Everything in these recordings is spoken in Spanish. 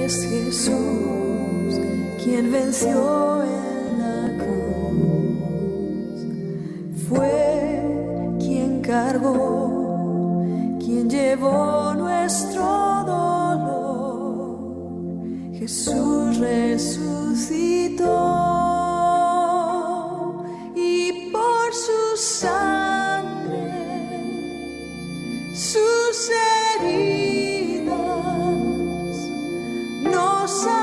Es Jesús quien venció en la cruz. Fue quien cargó, quien llevó nuestro dolor. Jesús resucitó y por su sangre, sus heridas nos sanó.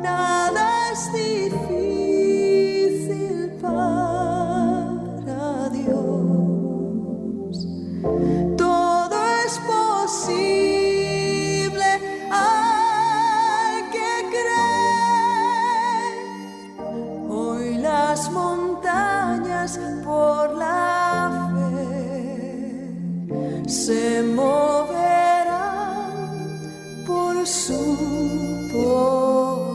Nada es difícil para Dios. Todo es posible al que cree. Hoy las montañas por la fe se moverán por su poder.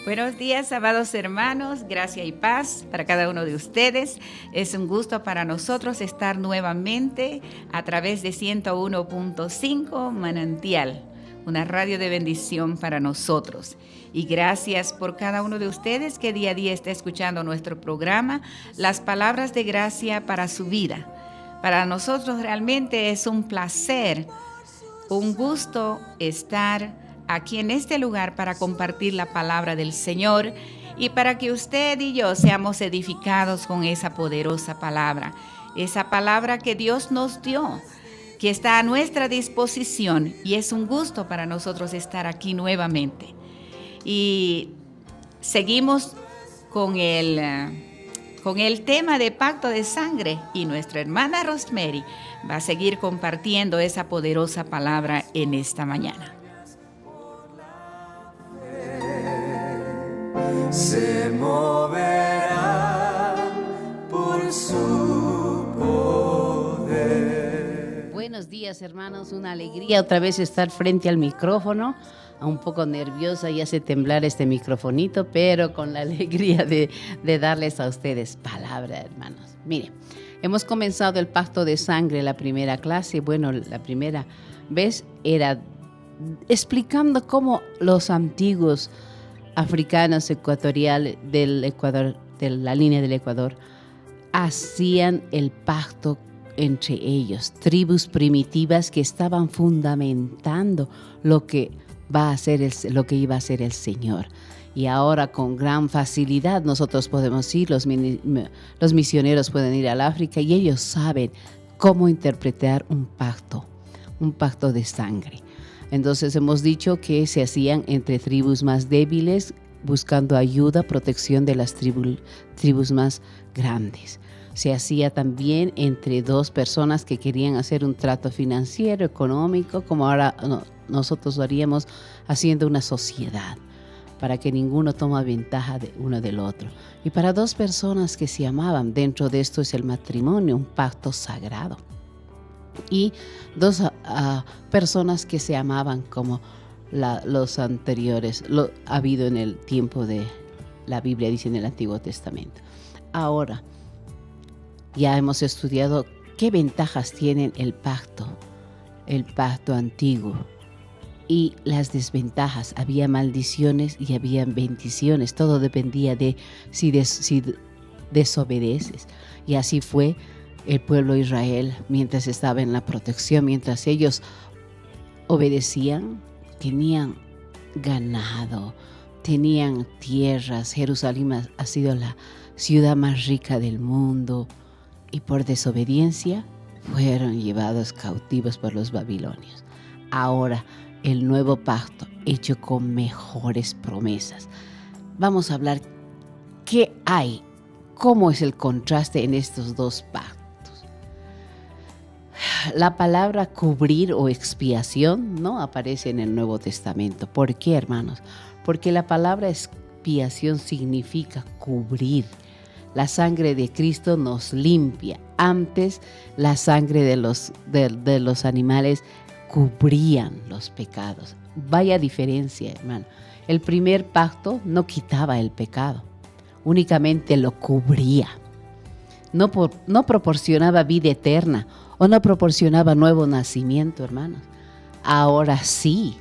Buenos días, amados hermanos, gracia y paz para cada uno de ustedes. Es un gusto para nosotros estar nuevamente a través de 101.5 Manantial, una radio de bendición para nosotros. Y gracias por cada uno de ustedes que día a día está escuchando nuestro programa, Las Palabras de Gracia para su vida. Para nosotros realmente es un placer, un gusto estar aquí en este lugar para compartir la palabra del Señor y para que usted y yo seamos edificados con esa poderosa palabra, esa palabra que Dios nos dio, que está a nuestra disposición, y es un gusto para nosotros estar aquí nuevamente. Y seguimos con el tema de pacto de sangre, y nuestra hermana Rosemary va a seguir compartiendo esa poderosa palabra en esta mañana. Se moverá por su poder. Buenos días, hermanos, una alegría otra vez estar frente al micrófono, un poco nerviosa y hace temblar este microfonito, pero con la alegría de darles a ustedes palabra, hermanos. Miren, hemos comenzado el pacto de sangre, la primera clase. Bueno, la primera vez era explicando cómo los antiguos africanos ecuatoriales del Ecuador, de la línea del Ecuador, hacían el pacto entre ellos, tribus primitivas que estaban fundamentando lo que iba a ser el Señor. Y ahora con gran facilidad nosotros podemos ir, los misioneros pueden ir al África y ellos saben cómo interpretar un pacto de sangre. Entonces hemos dicho que se hacían entre tribus más débiles, buscando ayuda, protección de las tribus más grandes. Se hacía también entre dos personas que querían hacer un trato financiero, económico, como ahora nosotros lo haríamos haciendo una sociedad, para que ninguno tome ventaja de uno del otro. Y para dos personas que se amaban, dentro de esto es el matrimonio, un pacto sagrado. Y dos personas que se amaban como los anteriores, lo ha habido en el tiempo de la Biblia, dice en el Antiguo Testamento. Ahora, ya hemos estudiado qué ventajas tienen el pacto antiguo y las desventajas. Había maldiciones y había bendiciones, todo dependía de si desobedeces. Y así fue el pueblo de Israel mientras estaba en la protección, mientras ellos obedecían, tenían ganado, tenían tierras. Jerusalén ha sido la ciudad más rica del mundo y por desobediencia fueron llevados cautivos por los babilonios. Ahora el nuevo pacto hecho con mejores promesas. Vamos a hablar qué hay, cómo es el contraste en estos dos pactos. La palabra cubrir o expiación no aparece en el Nuevo Testamento. ¿Por qué, hermanos? Porque la palabra expiación significa cubrir. La sangre de Cristo nos limpia. Antes, la sangre de los animales cubrían los pecados. Vaya diferencia, hermano. El primer pacto no quitaba el pecado, únicamente lo cubría. No proporcionaba vida eterna o no proporcionaba nuevo nacimiento, hermanos. Ahora sí,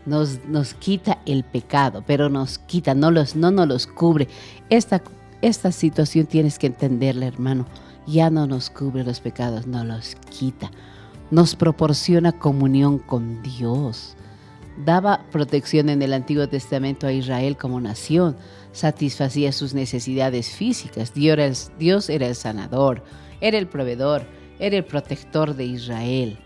nos quita el pecado, pero nos quita, no nos los cubre. Esta situación tienes que entenderla, hermano. Ya no nos cubre los pecados, no los quita. Nos proporciona comunión con Dios. Daba protección en el Antiguo Testamento a Israel como nación. Satisfacía sus necesidades físicas. Dios era el sanador, era el proveedor, era el protector de Israel.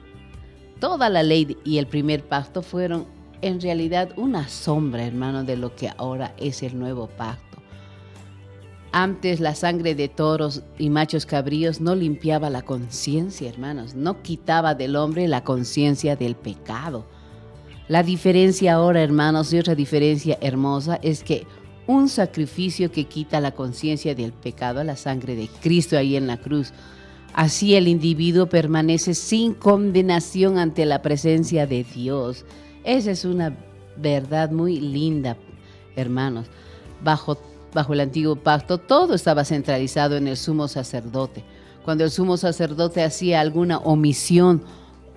Toda la ley y el primer pacto fueron en realidad una sombra, hermano, de lo que ahora es el nuevo pacto. Antes la sangre de toros y machos cabríos no limpiaba la conciencia, hermanos, no quitaba del hombre la conciencia del pecado. La diferencia ahora, hermanos, y otra diferencia hermosa es que un sacrificio que quita la conciencia del pecado, la sangre de Cristo ahí en la cruz. Así el individuo permanece sin condenación ante la presencia de Dios. Esa es una verdad muy linda, hermanos. Bajo el antiguo pacto, todo estaba centralizado en el sumo sacerdote. Cuando el sumo sacerdote hacía alguna omisión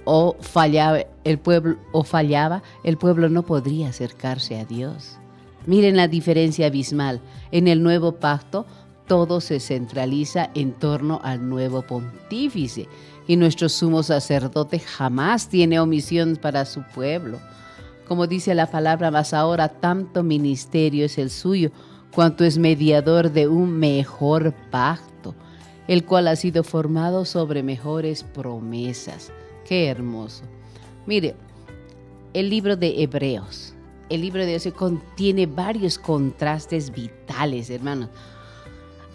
o fallaba, el pueblo no podría acercarse a Dios. Miren la diferencia abismal. En el nuevo pacto, todo se centraliza en torno al nuevo pontífice. Y nuestro sumo sacerdote jamás tiene omisión para su pueblo. Como dice la palabra, mas ahora tanto ministerio es el suyo, cuanto es mediador de un mejor pacto, el cual ha sido formado sobre mejores promesas. ¡Qué hermoso! Mire, el libro de Hebreos contiene varios contrastes vitales, hermanos.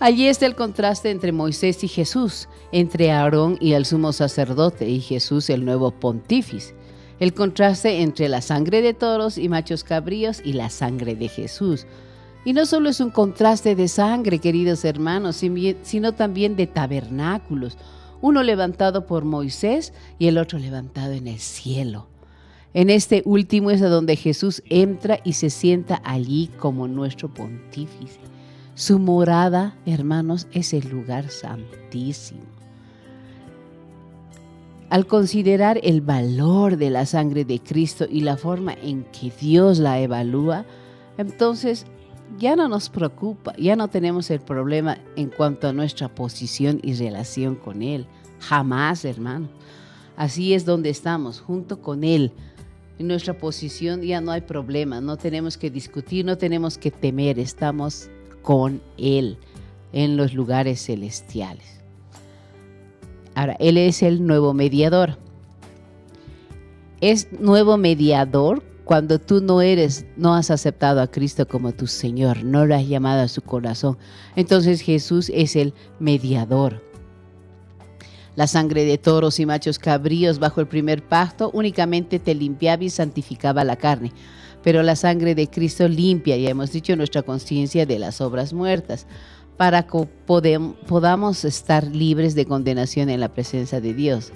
Allí está el contraste entre Moisés y Jesús, entre Aarón y el sumo sacerdote y Jesús el nuevo pontífice. El contraste entre la sangre de toros y machos cabríos y la sangre de Jesús. Y no solo es un contraste de sangre, queridos hermanos, sino también de tabernáculos. Uno levantado por Moisés y el otro levantado en el cielo. En este último es a donde Jesús entra y se sienta allí como nuestro pontífice. Su morada, hermanos, es el lugar santísimo. Al considerar el valor de la sangre de Cristo y la forma en que Dios la evalúa, entonces ya no nos preocupa, ya no tenemos el problema en cuanto a nuestra posición y relación con Él. Jamás, hermano. Así es donde estamos, junto con Él. En nuestra posición ya no hay problema, no tenemos que discutir, no tenemos que temer, estamos con Él en los lugares celestiales. Ahora, Él es el nuevo mediador. Es nuevo mediador cuando tú no has aceptado a Cristo como tu Señor, no lo has llamado a su corazón. Entonces Jesús es el mediador. La sangre de toros y machos cabríos bajo el primer pacto únicamente te limpiaba y santificaba la carne. Pero la sangre de Cristo limpia, ya hemos dicho, nuestra conciencia de las obras muertas, para que podamos estar libres de condenación en la presencia de Dios.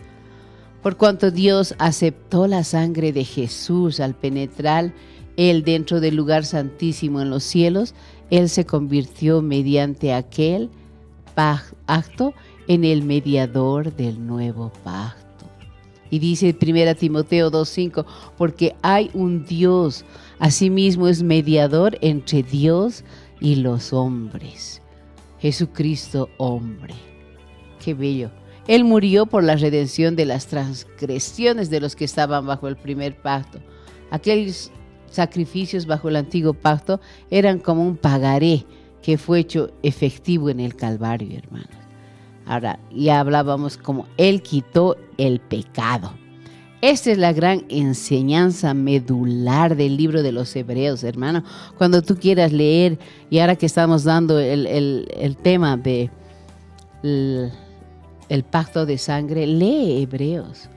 Por cuanto Dios aceptó la sangre de Jesús al penetrar Él dentro del lugar santísimo en los cielos, Él se convirtió mediante aquel acto en el mediador del nuevo pacto. Y dice 1 Timoteo 2:5, porque hay un Dios, asimismo es mediador entre Dios y los hombres. Jesucristo hombre. Qué bello. Él murió por la redención de las transgresiones de los que estaban bajo el primer pacto. Aquellos sacrificios bajo el antiguo pacto eran como un pagaré que fue hecho efectivo en el Calvario, hermanos. Ahora, ya hablábamos como Él quitó el pecado. Esta es la gran enseñanza medular del libro de los Hebreos, hermano. Cuando tú quieras leer, y ahora que estamos dando el tema de el pacto de sangre, lee Hebreos.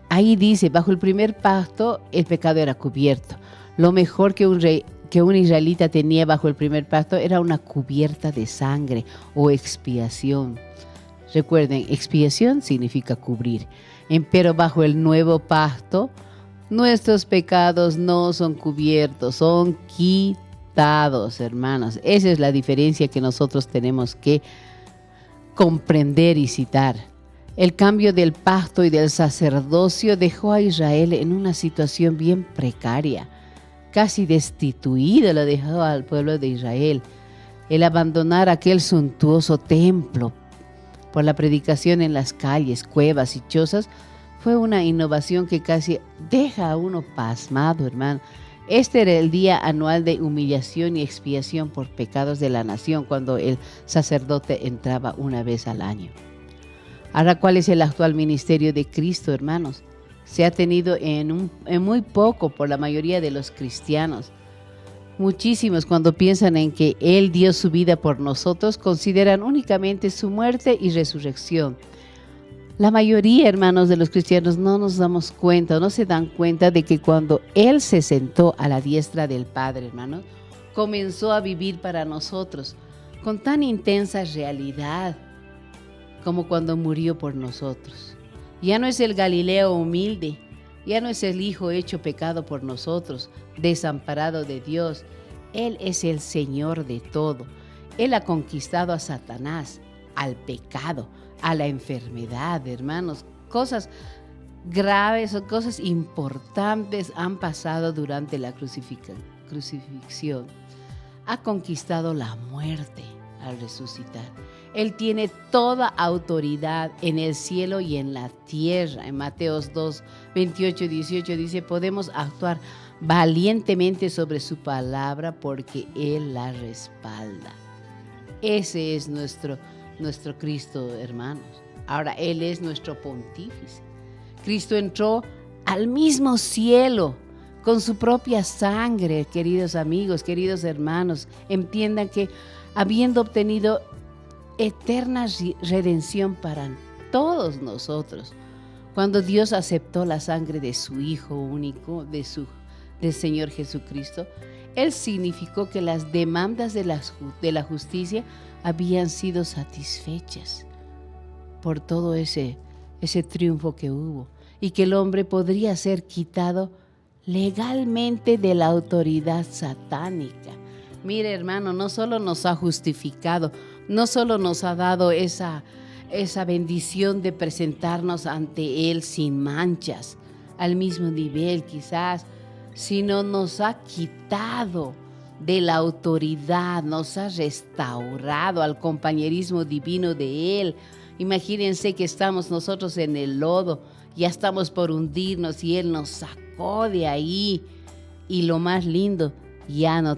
Ahí dice, bajo el primer pacto el pecado era cubierto. Lo mejor que un israelita tenía bajo el primer pacto era una cubierta de sangre o expiación. Recuerden, expiación significa cubrir. Pero bajo el nuevo pacto, nuestros pecados no son cubiertos, son quitados, hermanos. Esa es la diferencia que nosotros tenemos que comprender y citar. El cambio del pacto y del sacerdocio dejó a Israel en una situación bien precaria. Casi destituido lo dejó al pueblo de Israel. El abandonar aquel suntuoso templo por la predicación en las calles, cuevas y chozas fue una innovación que casi deja a uno pasmado, hermano. Este era el día anual de humillación y expiación por pecados de la nación, cuando el sacerdote entraba una vez al año. Ahora, ¿cuál es el actual ministerio de Cristo, hermanos? Se ha tenido en muy poco por la mayoría de los cristianos. Muchísimos, cuando piensan en que Él dio su vida por nosotros, consideran únicamente su muerte y resurrección. La mayoría, hermanos, de los cristianos no nos damos cuenta, no se dan cuenta de que cuando Él se sentó a la diestra del Padre, hermanos, comenzó a vivir para nosotros con tan intensa realidad como cuando murió por nosotros. Ya no es el Galileo humilde, ya no es el Hijo hecho pecado por nosotros, desamparado de Dios. Él es el Señor de todo. Él ha conquistado a Satanás, al pecado, a la enfermedad, hermanos. Cosas graves o cosas importantes han pasado durante la crucifixión. Ha conquistado la muerte al resucitar. Él tiene toda autoridad en el cielo y en la tierra. En Mateos 2, 28, 18 dice, podemos actuar valientemente sobre su palabra porque Él la respalda. Ese es nuestro Cristo, hermanos. Ahora Él es nuestro pontífice. Cristo entró al mismo cielo con su propia sangre, queridos amigos, queridos hermanos. Entiendan que habiendo obtenido eterna redención para todos nosotros, cuando Dios aceptó la sangre de su Hijo único, del Señor Jesucristo, Él significó que las demandas de la justicia habían sido satisfechas por todo ese triunfo que hubo, y que el hombre podría ser quitado legalmente de la autoridad satánica. Mire, hermano, no solo nos ha justificado, no solo nos ha dado esa bendición de presentarnos ante Él sin manchas, al mismo nivel quizás, sino nos ha quitado de la autoridad, nos ha restaurado al compañerismo divino de Él. Imagínense que estamos nosotros en el lodo, ya estamos por hundirnos y Él nos sacó de ahí. Y lo más lindo, ya no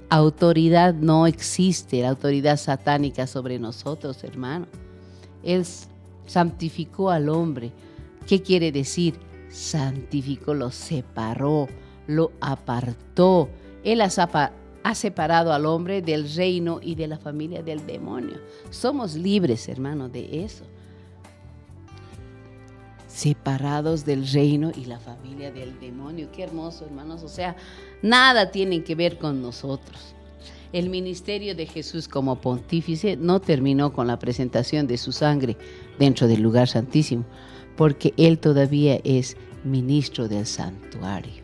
autoridad no existe, la autoridad satánica sobre nosotros, hermano. Él santificó al hombre. ¿Qué quiere decir? Santificó, lo separó, lo apartó. Él ha separado al hombre del reino y de la familia del demonio. Somos libres, hermano, de eso. Separados del reino y la familia del demonio. Qué hermoso, hermanos. O sea, nada tiene que ver con nosotros. El ministerio de Jesús como pontífice no terminó con la presentación de su sangre dentro del lugar santísimo, porque Él todavía es ministro del santuario.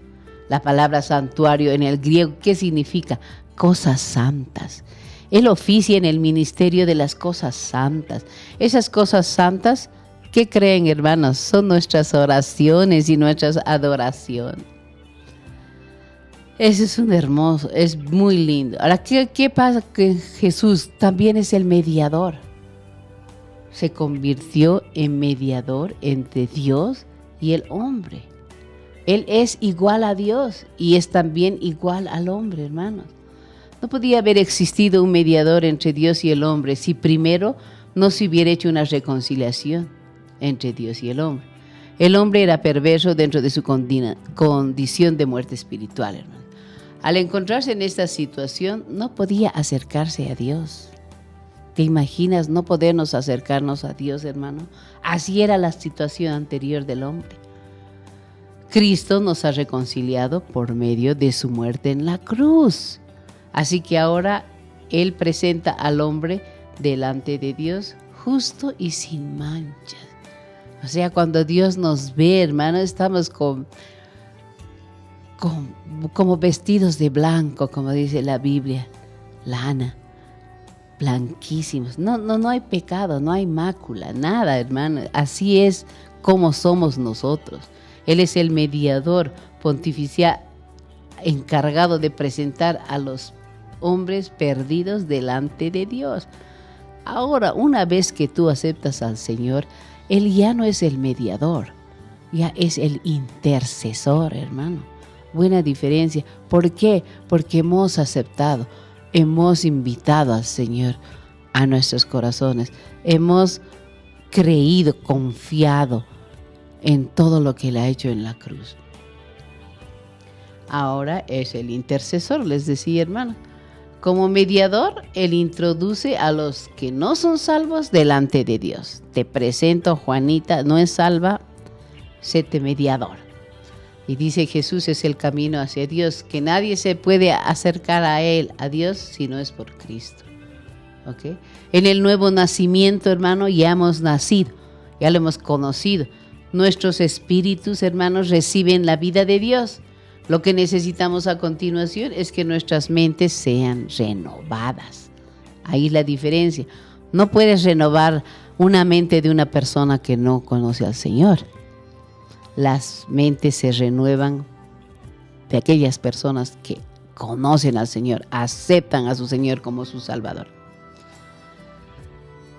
La palabra santuario en el griego, ¿qué significa? Cosas santas. Él oficia en el ministerio de las cosas santas. Esas cosas santas, ¿qué creen, hermanos? Son nuestras oraciones y nuestras adoraciones. Eso es un hermoso, es muy lindo. Ahora, ¿qué pasa? Que Jesús también es el mediador. Se convirtió en mediador entre Dios y el hombre. Él es igual a Dios y es también igual al hombre, hermanos. No podía haber existido un mediador entre Dios y el hombre si primero no se hubiera hecho una reconciliación entre Dios y el hombre. El hombre era perverso dentro de su condición de muerte espiritual, hermano. Al encontrarse en esta situación, no podía acercarse a Dios. ¿Te imaginas no podernos acercarnos a Dios, hermano? Así era la situación anterior del hombre. Cristo nos ha reconciliado por medio de su muerte en la cruz. Así que ahora Él presenta al hombre delante de Dios justo y sin manchas. O sea, cuando Dios nos ve, hermano, estamos como vestidos de blanco, como dice la Biblia, lana, blanquísimos. No hay pecado, no hay mácula, nada, hermano. Así es como somos nosotros. Él es el mediador pontificial encargado de presentar a los hombres perdidos delante de Dios. Ahora, una vez que tú aceptas al Señor, Él ya no es el mediador, ya es el intercesor, hermano. Buena diferencia. ¿Por qué? Porque hemos aceptado, hemos invitado al Señor a nuestros corazones. Hemos creído, confiado en todo lo que Él ha hecho en la cruz. Ahora es el intercesor, les decía, hermano. Como mediador, Él introduce a los que no son salvos delante de Dios. Te presento, Juanita, no es salva, séte mediador. Y dice Jesús es el camino hacia Dios, que nadie se puede acercar a Él, a Dios, si no es por Cristo. ¿Okay? En el nuevo nacimiento, hermano, ya hemos nacido, ya lo hemos conocido. Nuestros espíritus, hermanos, reciben la vida de Dios. Lo que necesitamos a continuación es que nuestras mentes sean renovadas. Ahí la diferencia. No puedes renovar una mente de una persona que no conoce al Señor. Las mentes se renuevan de aquellas personas que conocen al Señor, aceptan a su Señor como su Salvador.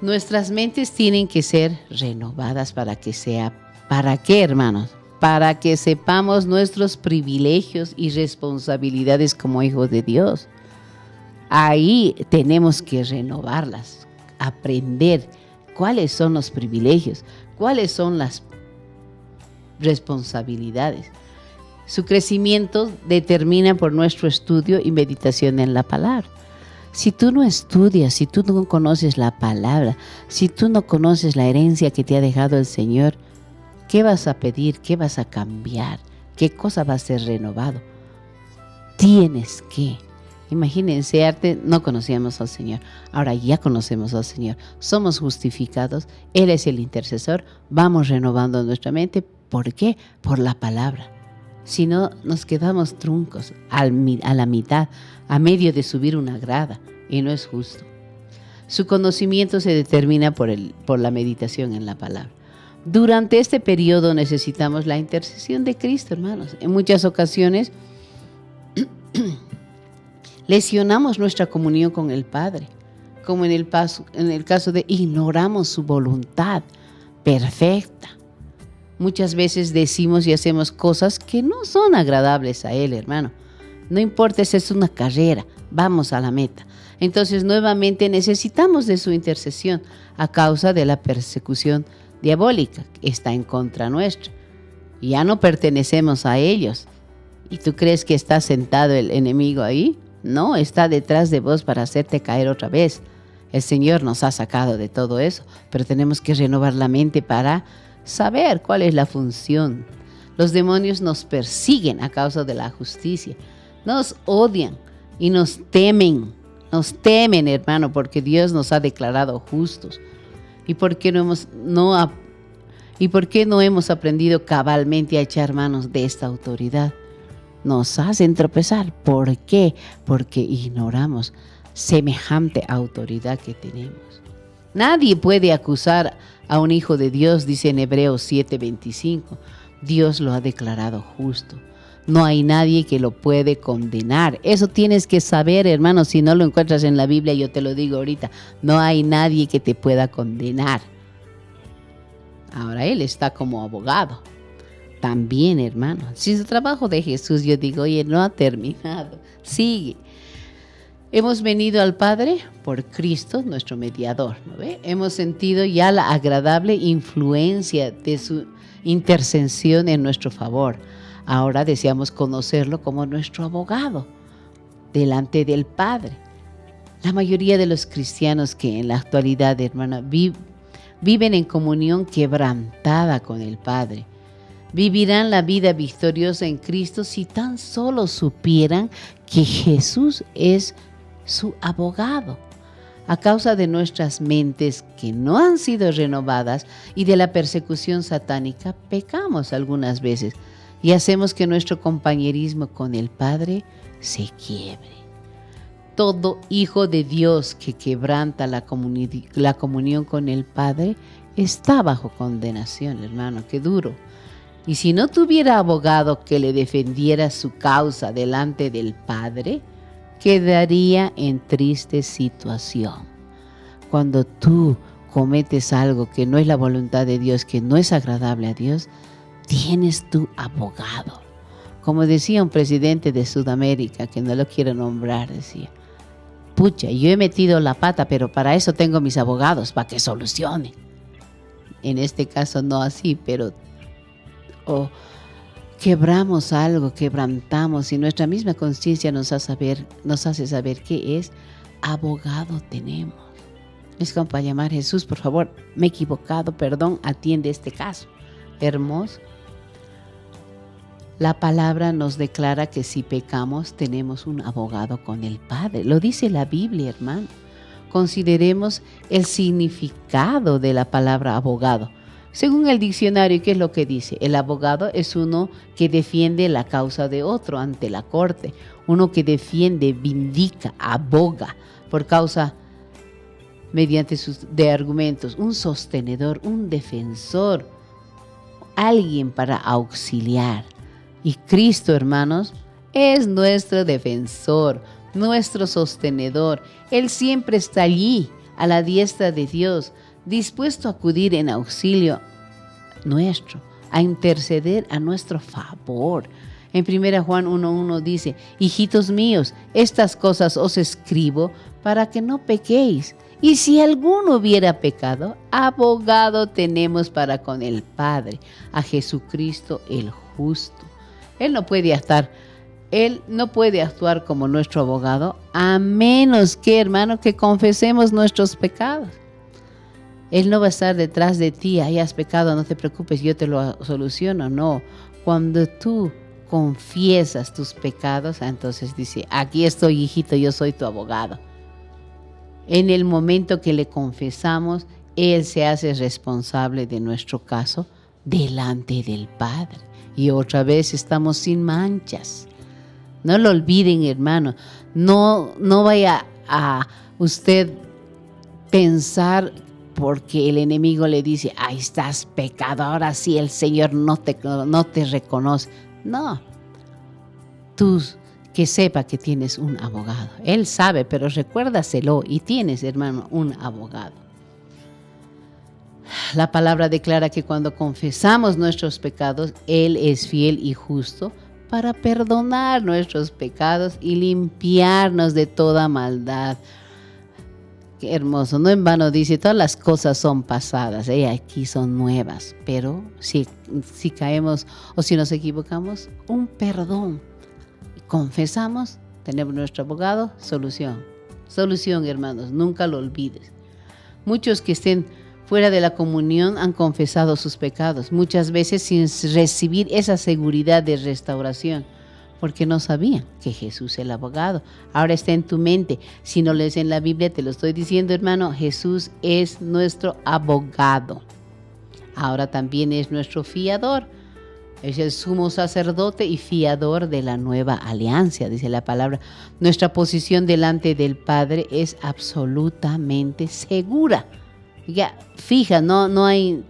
Nuestras mentes tienen que ser renovadas ¿para qué, hermanos? Para que sepamos nuestros privilegios y responsabilidades como hijos de Dios. Ahí tenemos que renovarlas, aprender cuáles son los privilegios, cuáles son las responsabilidades. Su crecimiento determina por nuestro estudio y meditación en la palabra. Si tú no estudias, si tú no conoces la palabra, si tú no conoces la herencia que te ha dejado el Señor, ¿qué vas a pedir? ¿Qué vas a cambiar? ¿Qué cosa va a ser renovado? Tienes que. Imagínense, antes no conocíamos al Señor, ahora ya conocemos al Señor. Somos justificados, Él es el intercesor, vamos renovando nuestra mente. ¿Por qué? Por la palabra. Si no, nos quedamos truncos a la mitad, a medio de subir una grada, y no es justo. Su conocimiento se determina por la meditación en la palabra. Durante este periodo necesitamos la intercesión de Cristo, hermanos. En muchas ocasiones lesionamos nuestra comunión con el Padre, como en el caso de ignoramos su voluntad perfecta. Muchas veces decimos y hacemos cosas que no son agradables a Él, hermano. No importa si es una carrera, vamos a la meta. Entonces, nuevamente necesitamos de su intercesión a causa de la persecución diabólica que está en contra nuestra. Ya no pertenecemos a ellos. ¿Y tú crees que está sentado el enemigo ahí? No, está detrás de vos para hacerte caer otra vez. El Señor nos ha sacado de todo eso, pero tenemos que renovar la mente para saber cuál es la función. Los demonios nos persiguen a causa de la justicia. Nos odian y nos temen. Nos temen, hermano, porque Dios nos ha declarado justos. ¿Y por qué no hemos aprendido cabalmente a echar manos de esta autoridad? Nos hacen tropezar. ¿Por qué? Porque ignoramos semejante autoridad que tenemos. Nadie puede acusar a un hijo de Dios, dice en Hebreos 7:25. Dios lo ha declarado justo. No hay nadie que lo puede condenar. Eso tienes que saber, hermano. Si no lo encuentras en la Biblia, yo te lo digo ahorita. No hay nadie que te pueda condenar. Ahora Él está como abogado. También, hermano. Si su trabajo de Jesús, yo digo, oye, no ha terminado. Sigue. Hemos venido al Padre por Cristo, nuestro mediador, ¿no ve? Hemos sentido ya la agradable influencia de su intercesión en nuestro favor. Ahora deseamos conocerlo como nuestro abogado delante del Padre. La mayoría de los cristianos que en la actualidad, hermana, viven en comunión quebrantada con el Padre. Vivirán la vida victoriosa en Cristo si tan solo supieran que Jesús es su abogado. A causa de nuestras mentes que no han sido renovadas y de la persecución satánica, pecamos algunas veces y hacemos que nuestro compañerismo con el Padre se quiebre. todo hijo de Dios que quebranta la comunión con el Padre está bajo condenación, hermano, qué duro. Y si no tuviera abogado que le defendiera su causa delante del Padre, quedaría en triste situación. Cuando tú cometes algo que no es la voluntad de Dios, que no es agradable a Dios, tienes tu abogado. Como decía un presidente de Sudamérica, que no lo quiero nombrar, decía, pucha, yo he metido la pata, pero para eso tengo mis abogados, para que solucionen. En este caso no así, pero quebramos algo, quebrantamos, y nuestra misma conciencia nos hace saber qué es abogado tenemos. Es como para llamar a Jesús, por favor, me he equivocado, perdón, atiende este caso. Hermoso. La palabra nos declara que si pecamos tenemos un abogado con el Padre. Lo dice la Biblia, hermano. Consideremos el significado de la palabra abogado. Según el diccionario, ¿qué es lo que dice? El abogado es uno que defiende la causa de otro ante la corte. Uno que defiende, vindica, aboga por causa mediante de argumentos. Un sostenedor, un defensor, alguien para auxiliar. Y Cristo, hermanos, es nuestro defensor, nuestro sostenedor. Él siempre está allí, a la diestra de Dios, dispuesto a acudir en auxilio nuestro, a interceder a nuestro favor. En 1 Juan 1:1 dice, hijitos míos, estas cosas os escribo para que no pequéis. Y si alguno hubiera pecado, abogado tenemos para con el Padre, a Jesucristo el justo. Él no puede actuar como nuestro abogado a menos que, hermano, que confesemos nuestros pecados. Él no va a estar detrás de ti, hayas pecado, no te preocupes, yo te lo soluciono. No, cuando tú confiesas tus pecados, entonces dice, aquí estoy, hijito, yo soy tu abogado. En el momento que le confesamos, Él se hace responsable de nuestro caso delante del Padre. Y otra vez estamos sin manchas. No lo olviden, hermano. No vaya a usted pensar porque el enemigo le dice, ahí estás pecado, ahora sí el Señor no te reconoce. No. Tú que sepa que tienes un abogado. Él sabe, pero recuérdaselo y tienes, hermano, un abogado. La palabra declara que cuando confesamos nuestros pecados, Él es fiel y justo para perdonar nuestros pecados y limpiarnos de toda maldad. Qué hermoso, no en vano dice, todas las cosas son pasadas, aquí son nuevas, pero si caemos o si nos equivocamos, un perdón. Confesamos, tenemos nuestro abogado, solución. Solución, hermanos, nunca lo olvides. Muchos que estén fuera de la comunión han confesado sus pecados, muchas veces sin recibir esa seguridad de restauración, porque no sabían que Jesús es el abogado. Ahora está en tu mente. Si no lees en la Biblia, te lo estoy diciendo, hermano, Jesús es nuestro abogado. Ahora también es nuestro fiador. Es el sumo sacerdote y fiador de la nueva alianza, dice la palabra. Nuestra posición delante del Padre es absolutamente segura. Ya, fija, no hay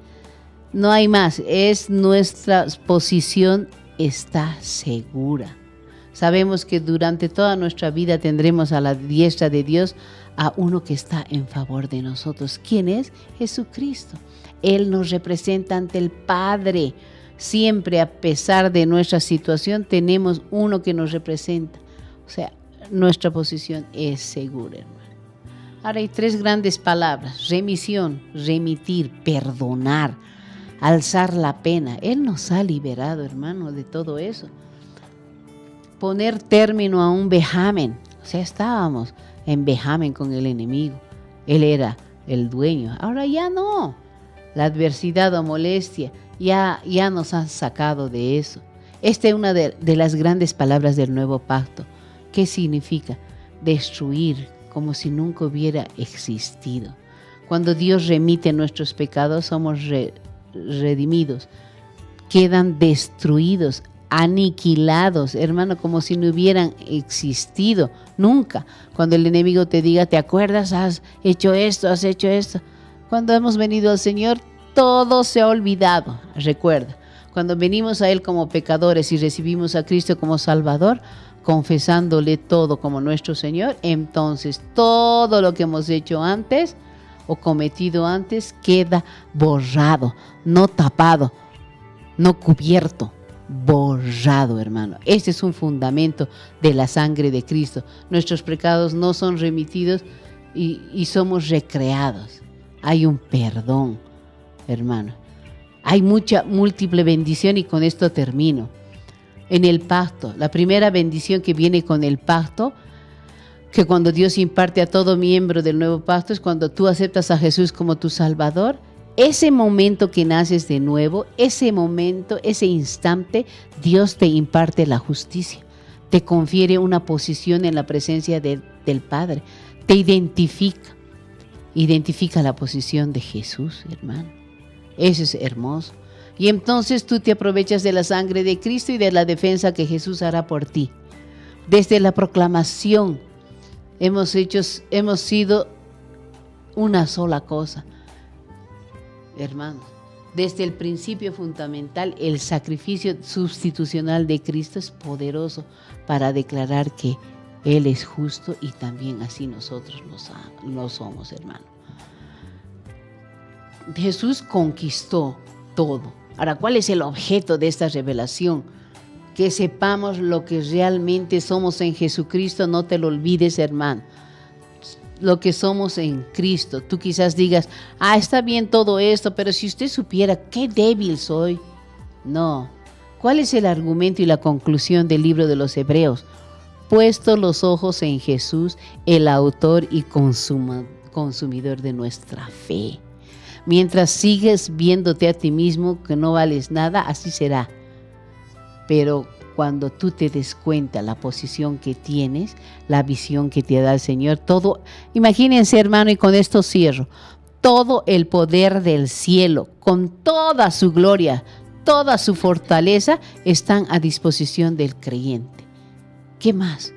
más. Es nuestra posición está segura. Sabemos que durante toda nuestra vida tendremos a la diestra de Dios a uno que está en favor de nosotros. ¿Quién es? Jesucristo. Él nos representa ante el Padre. Siempre, a pesar de nuestra situación, tenemos uno que nos representa. O sea, nuestra posición es segura, hermano. Ahora hay 3 grandes palabras: remisión, remitir, perdonar, alzar la pena. Él nos ha liberado, hermano, de todo eso. Poner término a un vejamen. O sea, estábamos en vejamen con el enemigo. Él era el dueño. Ahora ya no. La adversidad o molestia ya nos han sacado de eso. Esta es una de las grandes palabras del nuevo pacto. ¿Qué significa? Destruir, como si nunca hubiera existido. Cuando Dios remite nuestros pecados, somos redimidos. Quedan destruidos, aniquilados, hermano, como si no hubieran existido nunca. Cuando el enemigo te diga, ¿te acuerdas? Has hecho esto, has hecho esto. Cuando hemos venido al Señor, todo se ha olvidado. Recuerda, cuando venimos a Él como pecadores y recibimos a Cristo como Salvador, confesándole todo como nuestro Señor, entonces todo lo que hemos hecho antes o cometido antes queda borrado, no tapado, no cubierto, borrado, hermano. Este es un fundamento de la sangre de Cristo. Nuestros pecados no son remitidos y somos recreados. Hay un perdón, hermano. Hay mucha múltiple bendición y con esto termino. En el pacto, la primera bendición que viene con el pacto, que cuando Dios imparte a todo miembro del nuevo pacto, es cuando tú aceptas a Jesús como tu Salvador. Ese momento que naces de nuevo, ese momento, ese instante, Dios te imparte la justicia, te confiere una posición en la presencia del Padre, te identifica la posición de Jesús, hermano. Eso es hermoso. Y entonces tú te aprovechas de la sangre de Cristo y de la defensa que Jesús hará por ti. Desde la proclamación hemos sido una sola cosa. Hermanos, desde el principio fundamental, el sacrificio sustitucional de Cristo es poderoso para declarar que Él es justo y también así nosotros lo somos, hermano. Jesús conquistó todo. Ahora, ¿cuál es el objeto de esta revelación? Que sepamos lo que realmente somos en Jesucristo. No te lo olvides, hermano. Lo que somos en Cristo. Tú quizás digas, está bien todo esto, pero si usted supiera qué débil soy. No. ¿Cuál es el argumento y la conclusión del libro de los Hebreos? Puesto los ojos en Jesús, el autor y consumidor de nuestra fe. Mientras sigues viéndote a ti mismo que no vales nada, así será. Pero cuando tú te des cuenta la posición que tienes, la visión que te da el Señor, todo, imagínense, hermano, y con esto cierro, todo el poder del cielo, con toda su gloria, toda su fortaleza, están a disposición del creyente. ¿Qué más?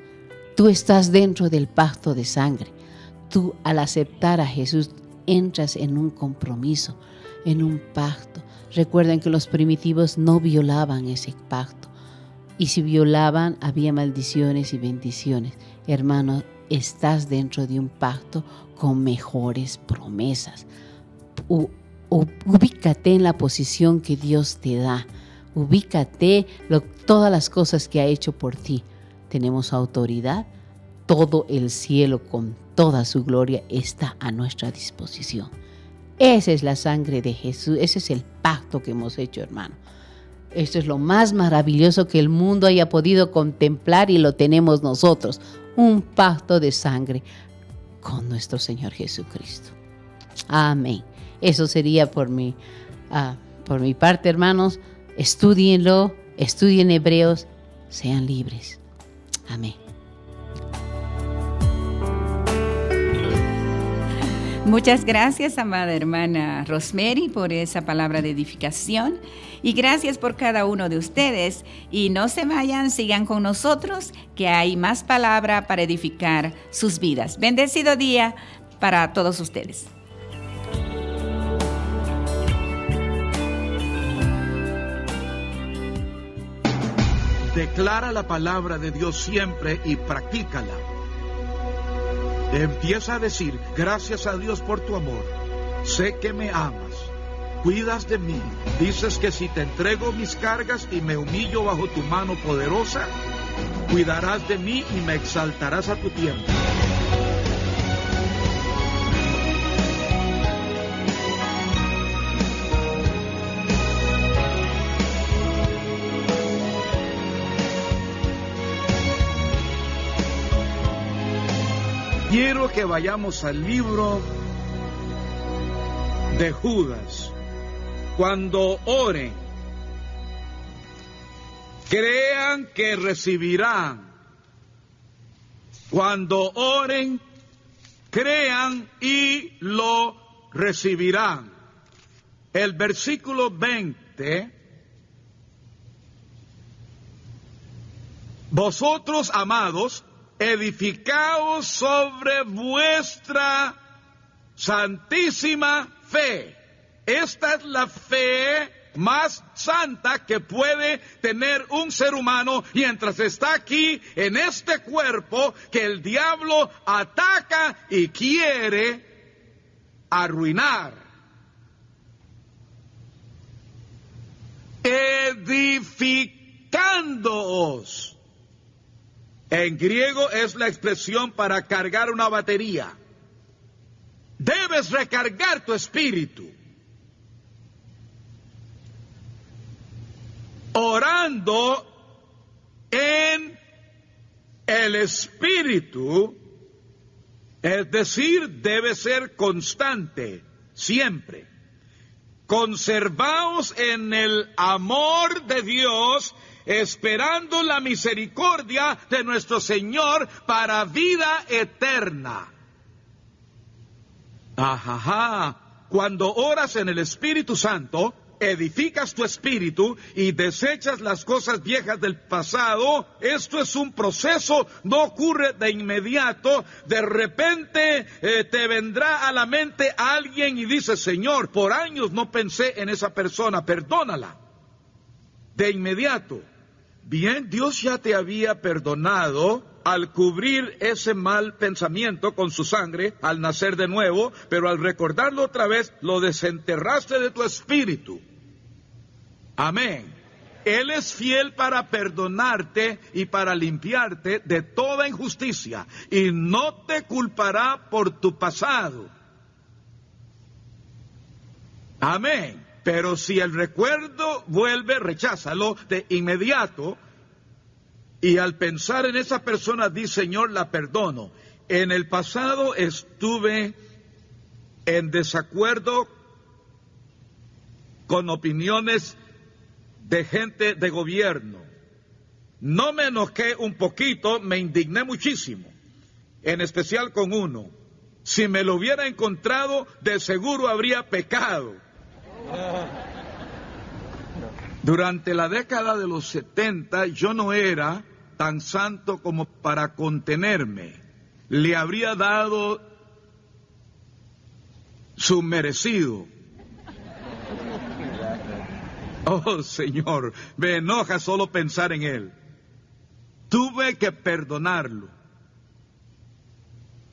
Tú estás dentro del pacto de sangre. Tú, al aceptar a Jesús, entras en un compromiso, en un pacto. Recuerden que los primitivos no violaban ese pacto. Y si violaban, había maldiciones y bendiciones. Hermano, estás dentro de un pacto con mejores promesas. Ubícate en la posición que Dios te da. Ubícate todas las cosas que ha hecho por ti. Tenemos autoridad. Todo el cielo con toda su gloria está a nuestra disposición. Esa es la sangre de Jesús. Ese es el pacto que hemos hecho, hermano. Esto es lo más maravilloso que el mundo haya podido contemplar y lo tenemos nosotros. Un pacto de sangre con nuestro Señor Jesucristo. Amén. Eso sería por mi parte, hermanos. Estúdienlo, estudien Hebreos, sean libres. Amén. Muchas gracias, amada hermana Rosemary, por esa palabra de edificación. Y gracias por cada uno de ustedes. Y no se vayan, sigan con nosotros, que hay más palabra para edificar sus vidas. Bendecido día para todos ustedes. Declara la palabra de Dios siempre y practícala. Empieza a decir, gracias a Dios por tu amor. Sé que me amas, cuidas de mí. Dices que si te entrego mis cargas y me humillo bajo tu mano poderosa, cuidarás de mí y me exaltarás a tu tiempo. Quiero que vayamos al libro de Judas. Cuando oren, crean que recibirán. Cuando oren, crean y lo recibirán. El versículo 20 Vosotros, amados, edificaos sobre vuestra santísima fe. Esta es la fe más santa que puede tener un ser humano mientras está aquí en este cuerpo que el diablo ataca y quiere arruinar. Edificándoos. En griego es la expresión para cargar una batería. Debes recargar tu espíritu. Orando en el Espíritu, es decir, debe ser constante, siempre. Conservaos en el amor de Dios, esperando la misericordia de nuestro Señor para vida eterna. Ajaja, cuando oras en el Espíritu Santo, edificas tu espíritu y desechas las cosas viejas del pasado. Esto es un proceso, no ocurre de inmediato. De repente te vendrá a la mente alguien y dice: Señor, por años no pensé en esa persona, perdónala. De inmediato. Bien, Dios ya te había perdonado al cubrir ese mal pensamiento con su sangre, al nacer de nuevo, pero al recordarlo otra vez, lo desenterraste de tu espíritu. Amén. Él es fiel para perdonarte y para limpiarte de toda injusticia, y no te culpará por tu pasado. Amén. Pero si el recuerdo vuelve, recházalo de inmediato. Y al pensar en esa persona, di: Señor, la perdono. En el pasado estuve en desacuerdo con opiniones de gente de gobierno. No me enojé un poquito, me indigné muchísimo. En especial con uno. Si me lo hubiera encontrado, de seguro habría pecado. Durante la década de los 70 yo no era tan santo como para contenerme. Le habría dado su merecido. Oh, Señor, me enoja solo pensar en él. Tuve que perdonarlo.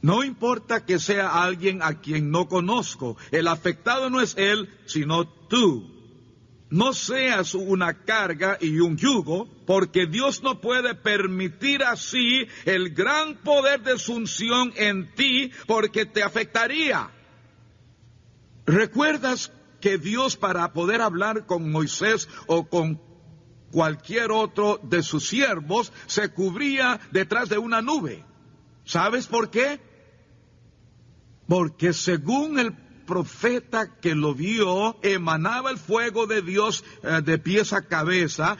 No importa que sea alguien a quien no conozco. El afectado no es él, sino tú. No seas una carga y un yugo, porque Dios no puede permitir así el gran poder de su unción en ti, porque te afectaría. ¿Recuerdas que Dios, para poder hablar con Moisés o con cualquier otro de sus siervos, se cubría detrás de una nube? ¿Sabes por qué? Porque según el profeta que lo vio, emanaba el fuego de Dios de pies a cabeza,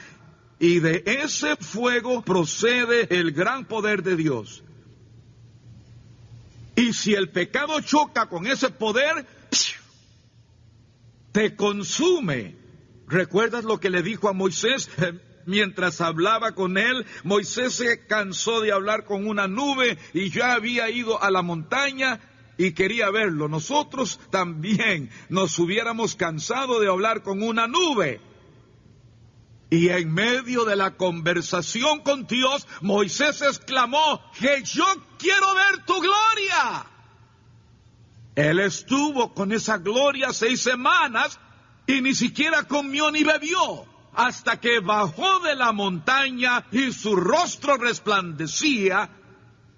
y de ese fuego procede el gran poder de Dios. Y si el pecado choca con ese poder, te consume. ¿Recuerdas lo que le dijo a Moisés? Mientras hablaba con él, Moisés se cansó de hablar con una nube y ya había ido a la montaña y quería verlo. Nosotros también nos hubiéramos cansado de hablar con una nube. Y en medio de la conversación con Dios, Moisés exclamó: que yo quiero ver tu gloria. Él estuvo con esa gloria 6 semanas y ni siquiera comió ni bebió, hasta que bajó de la montaña y su rostro resplandecía,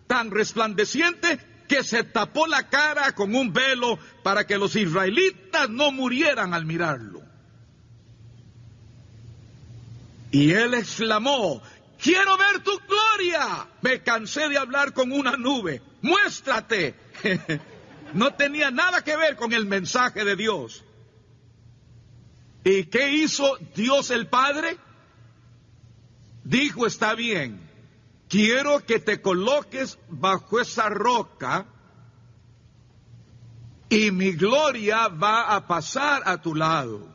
tan resplandeciente que se tapó la cara con un velo para que los israelitas no murieran al mirarlo. Y él exclamó: quiero ver tu gloria. Me cansé de hablar con una nube. Muéstrate. No tenía nada que ver con el mensaje de Dios. ¿Y qué hizo Dios el Padre? Dijo: está bien, quiero que te coloques bajo esa roca y mi gloria va a pasar a tu lado.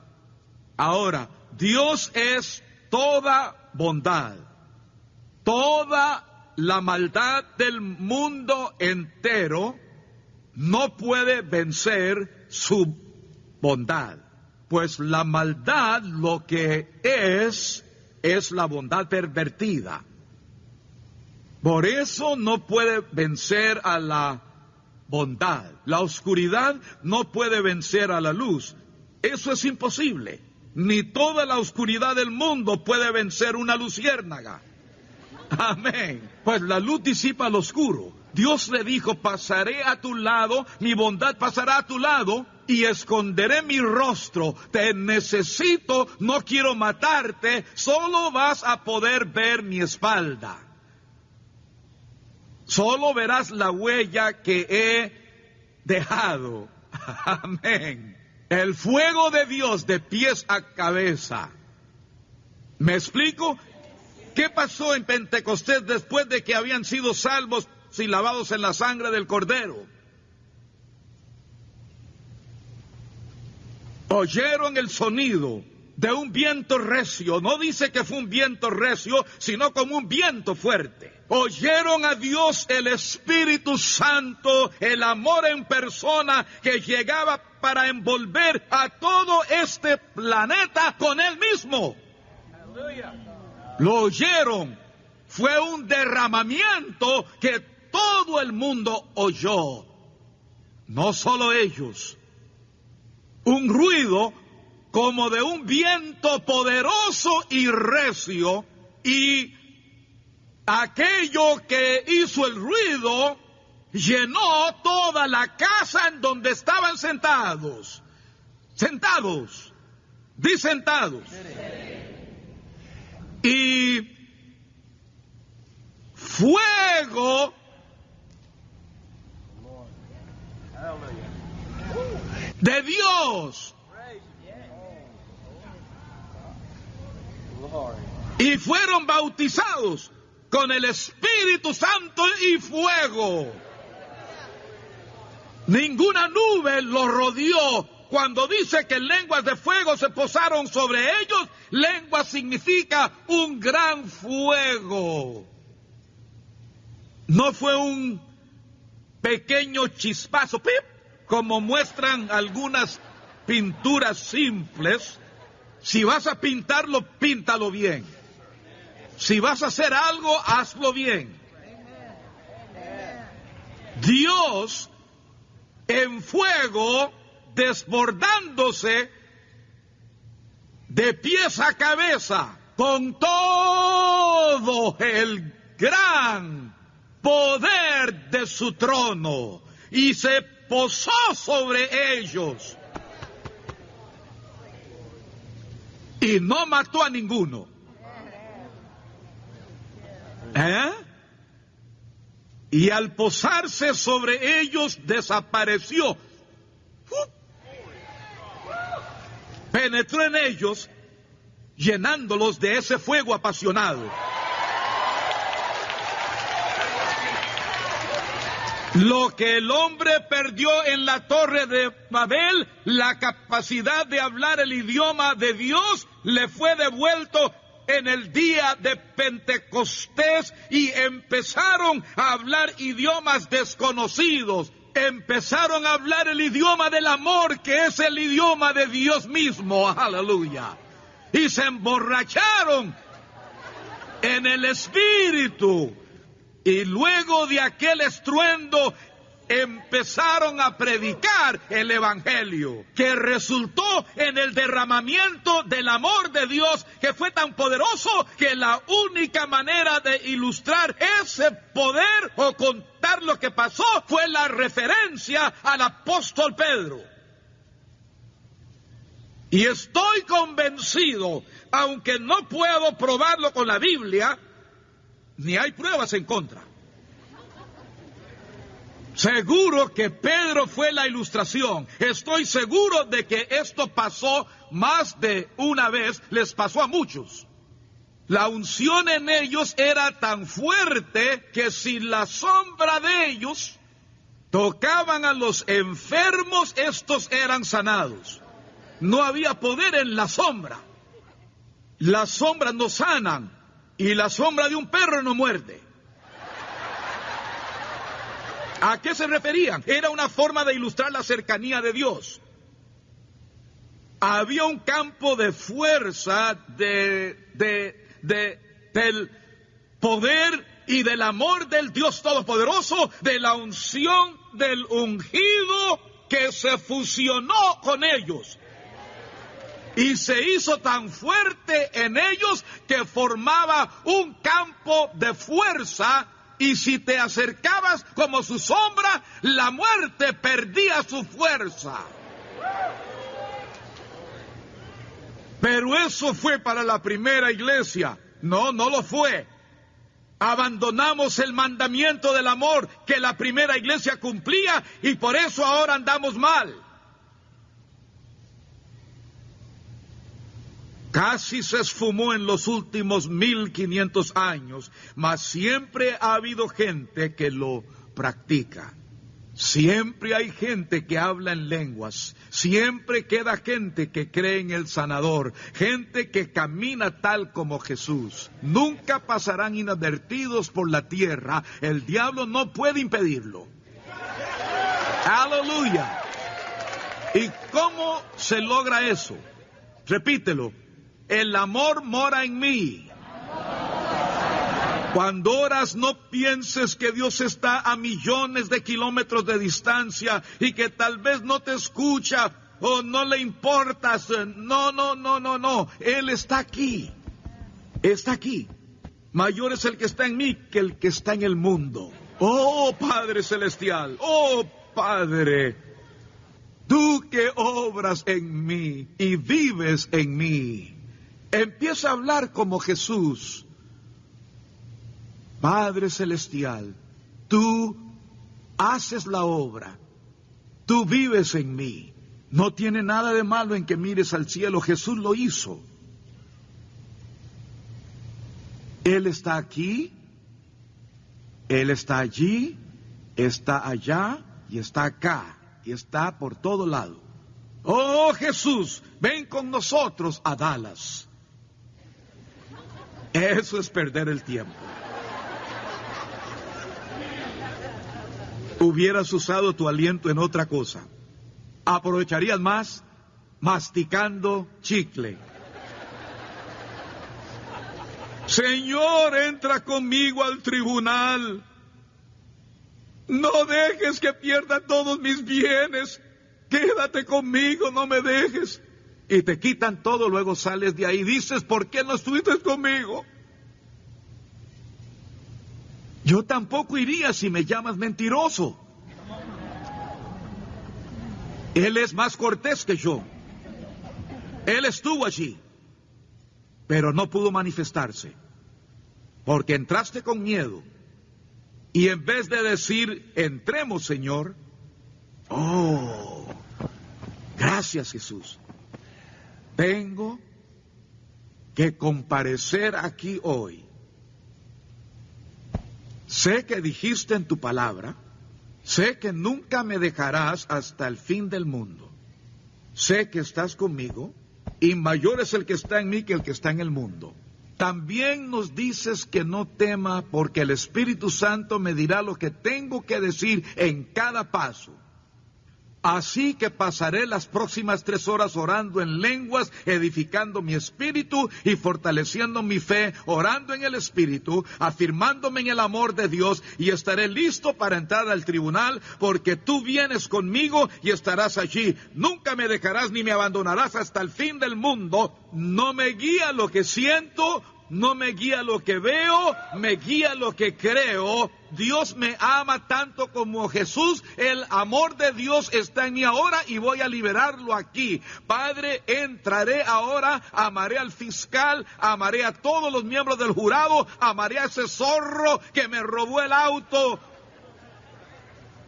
Ahora, Dios es toda bondad. Toda la maldad del mundo entero no puede vencer su bondad. Pues la maldad lo que es la bondad pervertida. Por eso no puede vencer a la bondad. La oscuridad no puede vencer a la luz. Eso es imposible. Ni toda la oscuridad del mundo puede vencer una luciérnaga. Amén. Pues la luz disipa lo oscuro. Dios le dijo, pasaré a tu lado, mi bondad pasará a tu lado, y esconderé mi rostro. Te necesito, no quiero matarte, solo vas a poder ver mi espalda. Solo verás la huella que he dejado. Amén. El fuego de Dios de pies a cabeza. ¿Me explico? ¿Qué pasó en Pentecostés después de que habían sido salvos y lavados en la sangre del Cordero? Oyeron el sonido de un viento recio. No dice que fue un viento recio, sino como un viento fuerte. Oyeron a Dios, el Espíritu Santo, el amor en persona que llegaba para envolver a todo este planeta con Él mismo. Lo oyeron. Fue un derramamiento que todo el mundo oyó. No solo ellos. Un ruido como de un viento poderoso y recio, y aquello que hizo el ruido llenó toda la casa en donde estaban sentados. Sentados. Di sentados. Y fuego de Dios. Y fueron bautizados con el Espíritu Santo y fuego. Ninguna nube los rodeó. Cuando dice que lenguas de fuego se posaron sobre ellos, lengua significa un gran fuego. No fue un pequeño chispazo, ¡pip!, como muestran algunas pinturas simples. Si vas a pintarlo, píntalo bien. Si vas a hacer algo, hazlo bien. Dios en fuego, desbordándose de pies a cabeza, con todo el gran poder de su trono, y se posó sobre ellos. Y no mató a ninguno. Y al posarse sobre ellos desapareció. Penetró en ellos, llenándolos de ese fuego apasionado. Lo que el hombre perdió en la torre de Babel, la capacidad de hablar el idioma de Dios, le fue devuelto en el día de Pentecostés, y empezaron a hablar idiomas desconocidos. Empezaron a hablar el idioma del amor, que es el idioma de Dios mismo. Aleluya. Y se emborracharon en el Espíritu. Y luego de aquel estruendo empezaron a predicar el Evangelio, que resultó en el derramamiento del amor de Dios, que fue tan poderoso que la única manera de ilustrar ese poder o contar lo que pasó fue la referencia al apóstol Pedro. Y estoy convencido, aunque no puedo probarlo con la Biblia, ni hay pruebas en contra. Seguro que Pedro fue la ilustración. Estoy seguro de que esto pasó más de una vez, les pasó a muchos. La unción en ellos era tan fuerte que si la sombra de ellos tocaban a los enfermos, estos eran sanados. No había poder en la sombra. Las sombras no sanan. y la sombra de un perro no muerde. ¿A qué se referían? Era una forma de ilustrar la cercanía de Dios. Había un campo de fuerza del poder y del amor del Dios Todopoderoso, de la unción del ungido que se fusionó con ellos. Y se hizo tan fuerte en ellos que formaba un campo de fuerza, y si te acercabas como su sombra, la muerte perdía su fuerza. Pero eso fue para la primera iglesia. No, no lo fue. Abandonamos el mandamiento del amor que la primera iglesia cumplía y por eso ahora andamos mal. Casi se esfumó en los últimos 1500 años, mas siempre ha habido gente que lo practica. Siempre hay gente que habla en lenguas, siempre queda gente que cree en el sanador, gente que camina tal como Jesús. Nunca pasarán inadvertidos por la tierra, el diablo no puede impedirlo. ¡Aleluya! ¿Y cómo se logra eso? Repítelo, el amor mora en mí. Cuando oras, no pienses que Dios está a millones de kilómetros de distancia y que tal vez no te escucha o no le importas. No. Él está aquí. Está aquí. Mayor es el que está en mí que el que está en el mundo. Oh, Padre Celestial. Oh, Padre. Tú que obras en mí y vives en mí. Empieza a hablar como Jesús. Padre Celestial, tú haces la obra, tú vives en mí. No tiene nada de malo en que mires al cielo, Jesús lo hizo. Él está aquí, Él está allí, está allá y está acá, y está por todo lado. Oh Jesús, ven con nosotros a Dallas. Eso es perder el tiempo. Hubieras usado tu aliento en otra cosa. Aprovecharías más masticando chicle. Señor, entra conmigo al tribunal. No dejes que pierda todos mis bienes. Quédate conmigo, no me dejes. Y te quitan todo, luego sales de ahí. Dices, ¿por qué no estuviste conmigo? Yo tampoco iría si me llamas mentiroso. Él es más cortés que yo. Él estuvo allí, pero no pudo manifestarse, porque entraste con miedo. Y en vez de decir, entremos, Señor, oh, gracias, Jesús. Tengo que comparecer aquí hoy. Sé que dijiste en tu palabra, sé que nunca me dejarás hasta el fin del mundo. Sé que estás conmigo y mayor es el que está en mí que el que está en el mundo. También nos dices que no tema porque el Espíritu Santo me dirá lo que tengo que decir en cada paso. Así que pasaré las próximas 3 horas orando en lenguas, edificando mi espíritu y fortaleciendo mi fe, orando en el Espíritu, afirmándome en el amor de Dios, y estaré listo para entrar al tribunal, porque tú vienes conmigo y estarás allí. Nunca me dejarás ni me abandonarás hasta el fin del mundo. No me guía lo que siento, no me guía lo que veo, me guía lo que creo. Dios me ama tanto como Jesús. El amor de Dios está en mí ahora y voy a liberarlo aquí. Padre, entraré ahora, amaré al fiscal, amaré a todos los miembros del jurado, amaré a ese zorro que me robó el auto.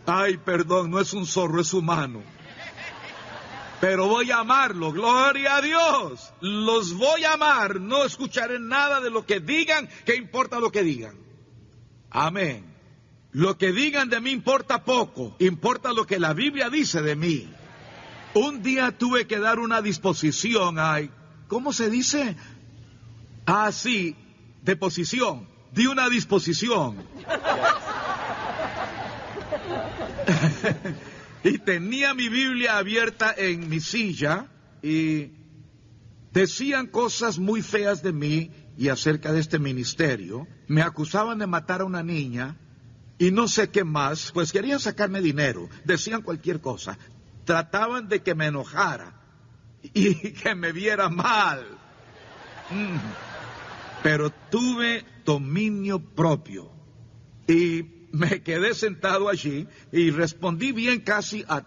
Ay, perdón, no es un zorro, es humano. Pero voy a amarlo, gloria a Dios. Los voy a amar, no escucharé nada de lo que digan, ¿qué importa lo que digan? Amén. Lo que digan de mí importa poco, importa lo que la Biblia dice de mí. Un día tuve que dar una disposición, ¿cómo se dice? Sí, deposición, di una disposición. Y tenía mi Biblia abierta en mi silla y decían cosas muy feas de mí y acerca de este ministerio. Me acusaban de matar a una niña y no sé qué más, pues querían sacarme dinero, decían cualquier cosa. Trataban de que me enojara y que me viera mal. Pero tuve dominio propio y me quedé sentado allí y respondí bien casi a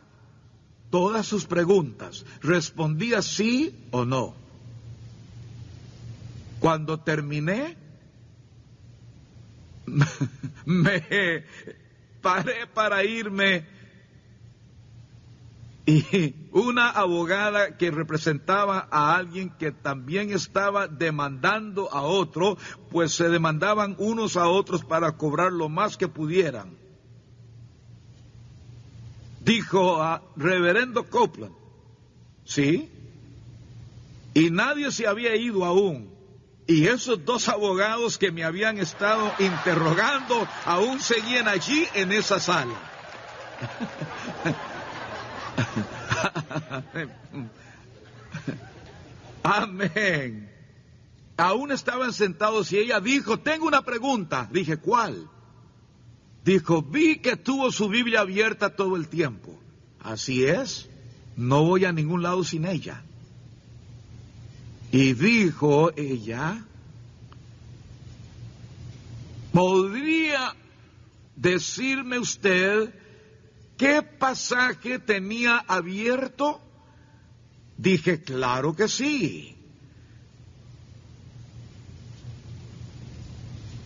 todas sus preguntas. Respondía sí o no. Cuando terminé, me paré para irme y una abogada que representaba a alguien que también estaba demandando a otro, pues se demandaban unos a otros para cobrar lo más que pudieran, dijo a Reverendo Copeland, ¿sí? Y nadie se había ido aún. Y esos dos abogados que me habían estado interrogando aún seguían allí en esa sala. Amén. Aún estaban sentados y ella dijo, tengo una pregunta. Dije, ¿cuál? Dijo, vi que tuvo su Biblia abierta todo el tiempo. Así es, no voy a ningún lado sin ella. Y dijo ella, ¿podría decirme usted qué pasaje tenía abierto? Dije, claro que sí.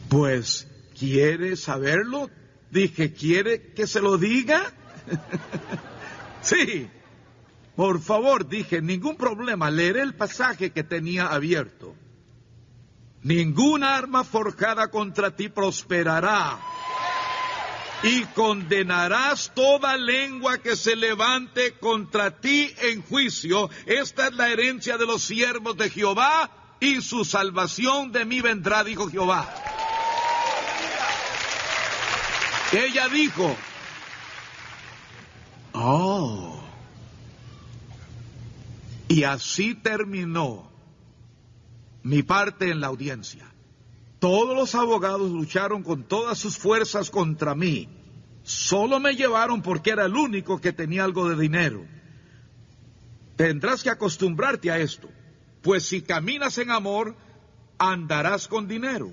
Pues, ¿quiere saberlo? Dije, ¿quiere que se lo diga? Sí. Por favor, dije, ningún problema, leeré el pasaje que tenía abierto. Ninguna arma forjada contra ti prosperará, y condenarás toda lengua que se levante contra ti en juicio. Esta es la herencia de los siervos de Jehová, y su salvación de mí vendrá, dijo Jehová. Ella dijo, oh. Y así terminó mi parte en la audiencia. Todos los abogados lucharon con todas sus fuerzas contra mí. Solo me llevaron porque era el único que tenía algo de dinero. Tendrás que acostumbrarte a esto, pues si caminas en amor, andarás con dinero,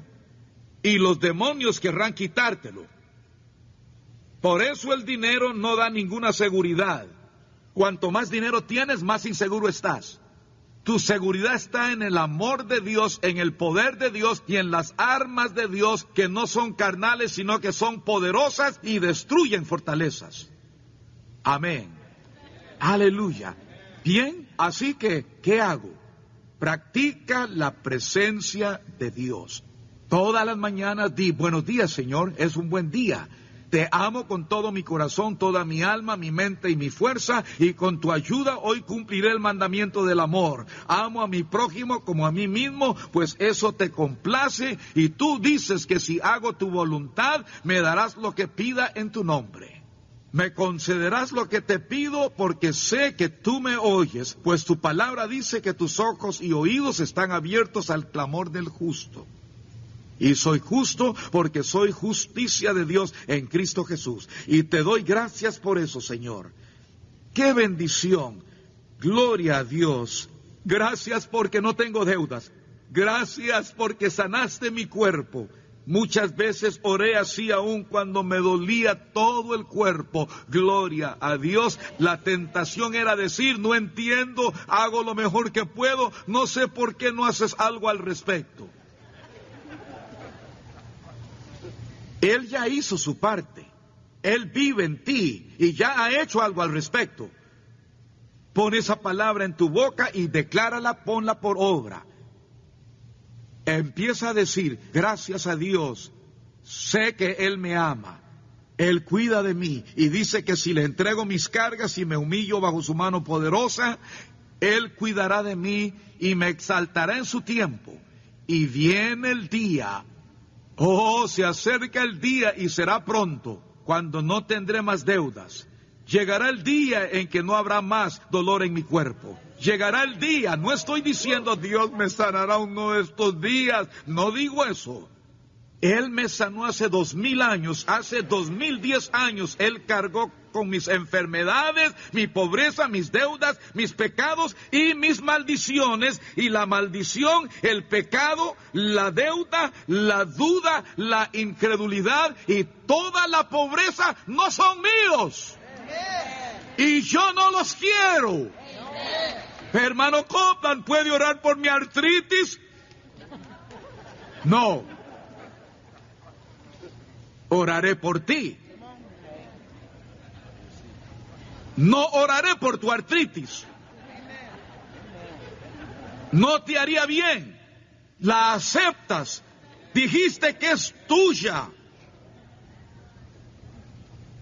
y los demonios querrán quitártelo. Por eso el dinero no da ninguna seguridad. Cuanto más dinero tienes, más inseguro estás. Tu seguridad está en el amor de Dios, en el poder de Dios y en las armas de Dios, que no son carnales, sino que son poderosas y destruyen fortalezas. Amén. Aleluya. Bien, así que, ¿qué hago? Practica la presencia de Dios. Todas las mañanas di, buenos días, Señor, es un buen día. Te amo con todo mi corazón, toda mi alma, mi mente y mi fuerza, y con tu ayuda hoy cumpliré el mandamiento del amor. Amo a mi prójimo como a mí mismo, pues eso te complace, y tú dices que si hago tu voluntad, me darás lo que pida en tu nombre. Me concederás lo que te pido, porque sé que tú me oyes, pues tu palabra dice que tus ojos y oídos están abiertos al clamor del justo. Y soy justo porque soy justicia de Dios en Cristo Jesús. Y te doy gracias por eso, Señor. ¡Qué bendición! Gloria a Dios. Gracias porque no tengo deudas. Gracias porque sanaste mi cuerpo. Muchas veces oré así aún cuando me dolía todo el cuerpo. Gloria a Dios. La tentación era decir, no entiendo, hago lo mejor que puedo, no sé por qué no haces algo al respecto. Él ya hizo su parte. Él vive en ti y ya ha hecho algo al respecto. Pon esa palabra en tu boca y declárala, ponla por obra. Empieza a decir, gracias a Dios, sé que Él me ama, Él cuida de mí, y dice que si le entrego mis cargas y me humillo bajo su mano poderosa, Él cuidará de mí y me exaltará en su tiempo. Y viene el día, oh, se acerca el día y será pronto, cuando no tendré más deudas. Llegará el día en que no habrá más dolor en mi cuerpo. Llegará el día, no estoy diciendo Dios me sanará uno de estos días, no digo eso. Él me sanó hace 2000 años, hace 2010 años, Él cargó con mis enfermedades, mi pobreza, mis deudas, mis pecados y mis maldiciones. Y la maldición, el pecado, la deuda, la duda, la incredulidad y toda la pobreza no son míos. Y yo no los quiero. Hermano Copland, ¿puede orar por mi artritis? No. Oraré por ti. No oraré por tu artritis. No te haría bien. La aceptas. Dijiste que es tuya.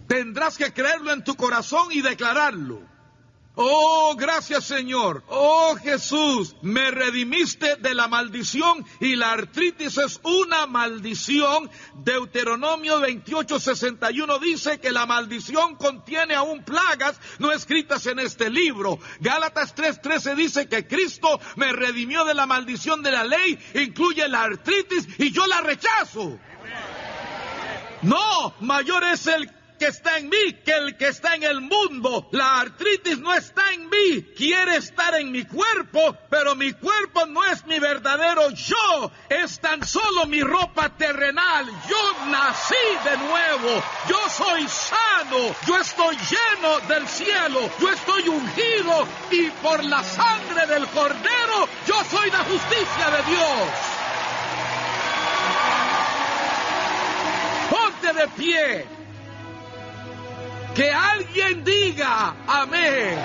Tendrás que creerlo en tu corazón y declararlo. Oh, gracias Señor. Oh Jesús, me redimiste de la maldición y la artritis es una maldición. Deuteronomio 28:61 dice que la maldición contiene aún plagas no escritas en este libro. Gálatas 3:13 dice que Cristo me redimió de la maldición de la ley, incluye la artritis y yo la rechazo. No, mayor es el que está en mí que el que está en el mundo. La artritis no está en mí, quiere estar en mi cuerpo, pero mi cuerpo no es mi verdadero yo, es tan solo mi ropa terrenal. Yo nací de nuevo, yo soy sano, yo estoy lleno del cielo, yo estoy ungido y por la sangre del Cordero yo soy la justicia de Dios. Ponte de pie. Que alguien diga amén.